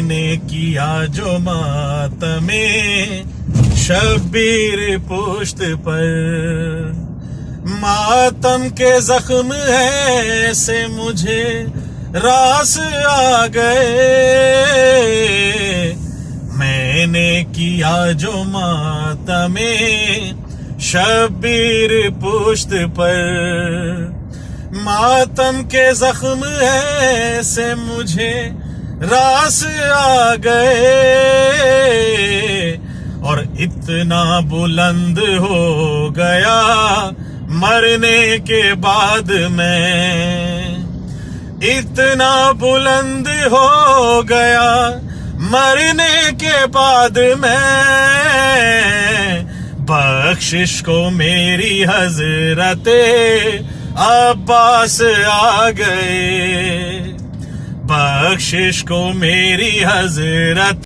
نے کیا جو ماتم شبیر پشت پر، ماتم کے زخم ایسے مجھے راس آ گئے، میں نے کیا جو ماتم شبیر پشت پر، ماتم کے زخم ایسے مجھے راس آ گئے، اور اتنا بلند ہو گیا مرنے کے بعد میں، اتنا بلند ہو گیا مرنے کے بعد میں، بخشش کو میری حضرت عباس آ گئے، بخشش کو میری حضرت